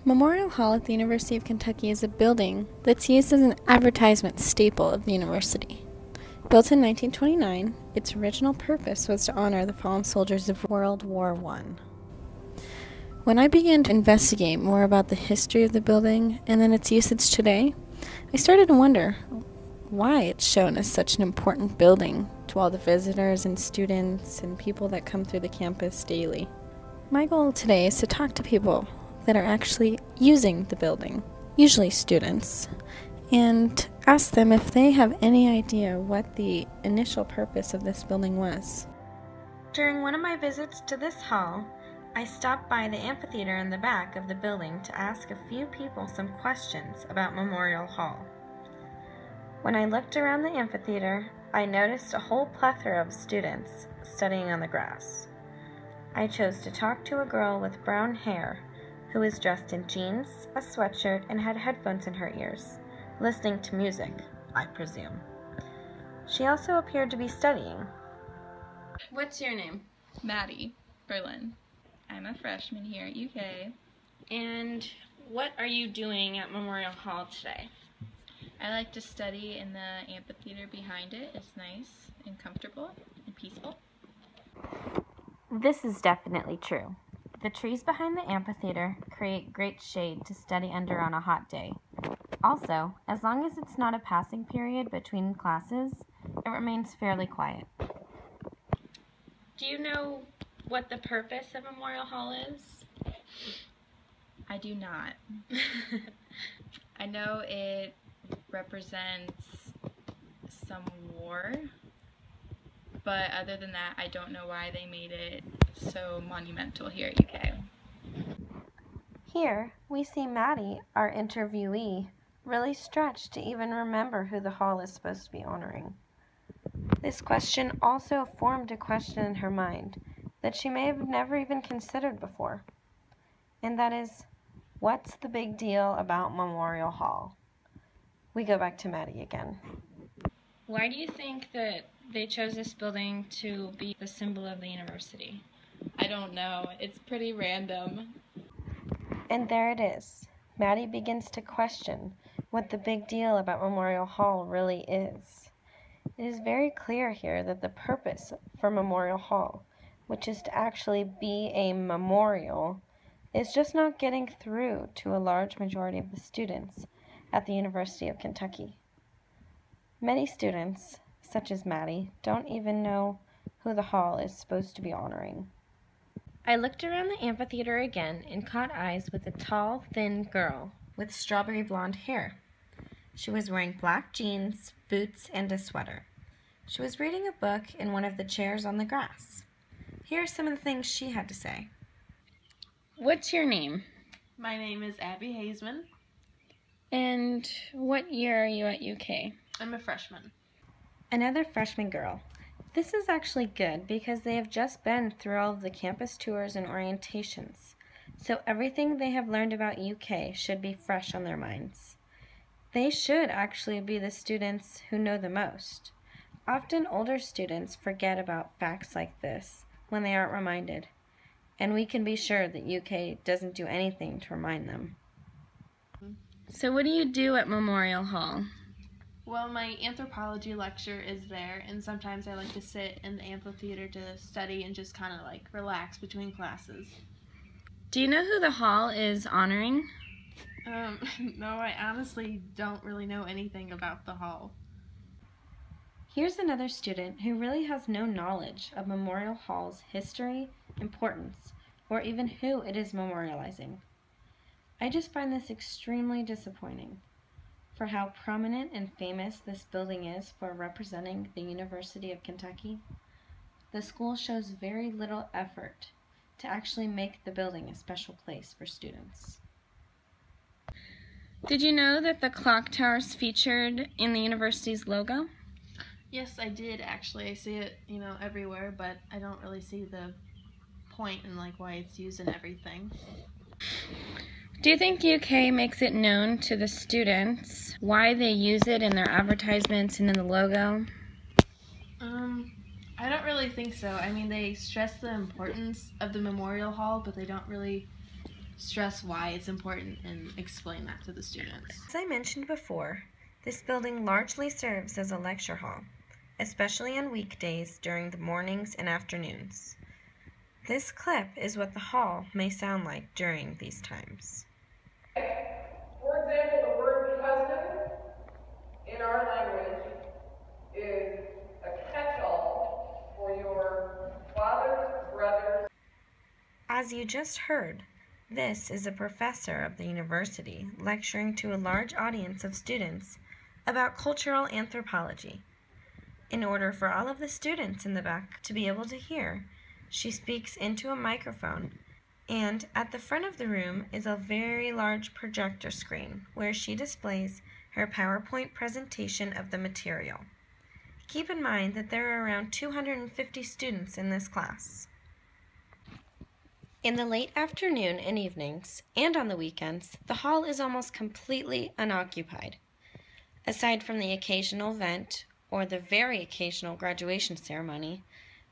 Memorial Hall at the University of Kentucky is a building that's used as an advertisement staple of the university. Built in 1929, its original purpose was to honor the fallen soldiers of World War I. When I began to investigate more about the history of the building and then its usage today, I started to wonder why it's shown as such an important building to all the visitors and students and people that come through the campus daily. My goal today is to talk to people that are actually using the building, usually students, and ask them if they have any idea what the initial purpose of this building was. During one of my visits to this hall, I stopped by the amphitheater in the back of the building to ask a few people some questions about Memorial Hall. When I looked around the amphitheater, I noticed a whole plethora of students studying on the grass. I chose to talk to a girl with brown hair who was dressed in jeans, a sweatshirt, and had headphones in her ears, listening to music, I presume. She also appeared to be studying. What's your name? Maddie Berlin. I'm a freshman here at UK. And what are you doing at Memorial Hall today? I like to study in the amphitheater behind it. It's nice and comfortable and peaceful. This is definitely true. The trees behind the amphitheater create great shade to study under on a hot day. Also, as long as it's not a passing period between classes, it remains fairly quiet. Do you know what the purpose of Memorial Hall is? I do not. I know it represents some war, but other than that, I don't know why they made it so monumental here at UK. Here, we see Maddie, our interviewee, really stretched to even remember who the hall is supposed to be honoring. This question also formed a question in her mind that she may have never even considered before. And that is, what's the big deal about Memorial Hall? We go back to Maddie again. Why do you think that they chose this building to be the symbol of the university? I don't know. It's pretty random. And there it is. Maddie begins to question what the big deal about Memorial Hall really is. It is very clear here that the purpose for Memorial Hall, which is to actually be a memorial, is just not getting through to a large majority of the students at the University of Kentucky. Many students, such as Maddie, don't even know who the hall is supposed to be honoring. I looked around the amphitheater again and caught eyes with a tall, thin girl with strawberry blonde hair. She was wearing black jeans, boots, and a sweater. She was reading a book in one of the chairs on the grass. Here are some of the things she had to say. What's your name? My name is Abby Hazeman. And what year are you at UK? I'm a freshman. Another freshman girl. This is actually good because they have just been through all of the campus tours and orientations, so everything they have learned about UK should be fresh on their minds. They should actually be the students who know the most. Often older students forget about facts like this when they aren't reminded, and we can be sure that UK doesn't do anything to remind them. So what do you do at Memorial Hall? Well, my anthropology lecture is there, and sometimes I like to sit in the amphitheater to study and just kind of like relax between classes. Do you know who the hall is honoring? No, I honestly don't really know anything about the hall. Here's another student who really has no knowledge of Memorial Hall's history, importance, or even who it is memorializing. I just find this extremely disappointing. For how prominent and famous this building is for representing the University of Kentucky, the school shows very little effort to actually make the building a special place for students. Did you know that the clock tower is featured in the university's logo? Yes, I did actually. I see it, everywhere, but I don't really see the point and like why it's used in everything. Do you think UK makes it known to the students why they use it in their advertisements and in the logo? I don't really think so. I mean, they stress the importance of the Memorial Hall, but they don't really stress why it's important and explain that to the students. As I mentioned before, this building largely serves as a lecture hall, especially on weekdays during the mornings and afternoons. This clip is what the hall may sound like during these times. For example, the word cousin in our language is a catch-all for your father's brothers. As you just heard, this is a professor of the university lecturing to a large audience of students about cultural anthropology. In order for all of the students in the back to be able to hear, she speaks into a microphone, and at the front of the room is a very large projector screen where she displays her PowerPoint presentation of the material. Keep in mind that there are around 250 students in this class. In the late afternoon and evenings, and on the weekends, the hall is almost completely unoccupied. Aside from the occasional event, or the very occasional graduation ceremony,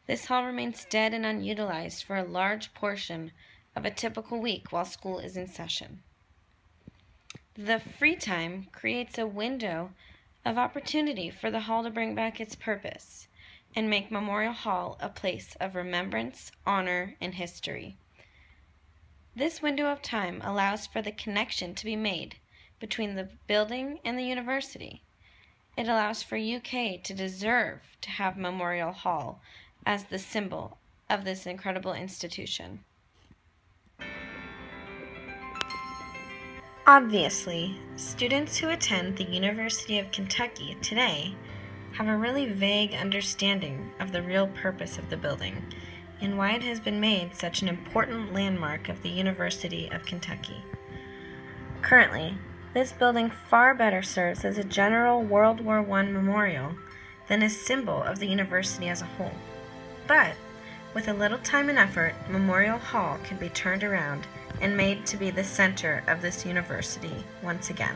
this hall remains dead and unutilized for a large portion of a typical week while school is in session. The free time creates a window of opportunity for the hall to bring back its purpose and make Memorial Hall a place of remembrance, honor, and history. This window of time allows for the connection to be made between the building and the university. It allows for UK to deserve to have Memorial Hall as the symbol of this incredible institution. Obviously, students who attend the University of Kentucky today have a really vague understanding of the real purpose of the building and why it has been made such an important landmark of the University of Kentucky. Currently, this building far better serves as a general World War I memorial than a symbol of the university as a whole. But, with a little time and effort, Memorial Hall can be turned around and made to be the center of this university once again.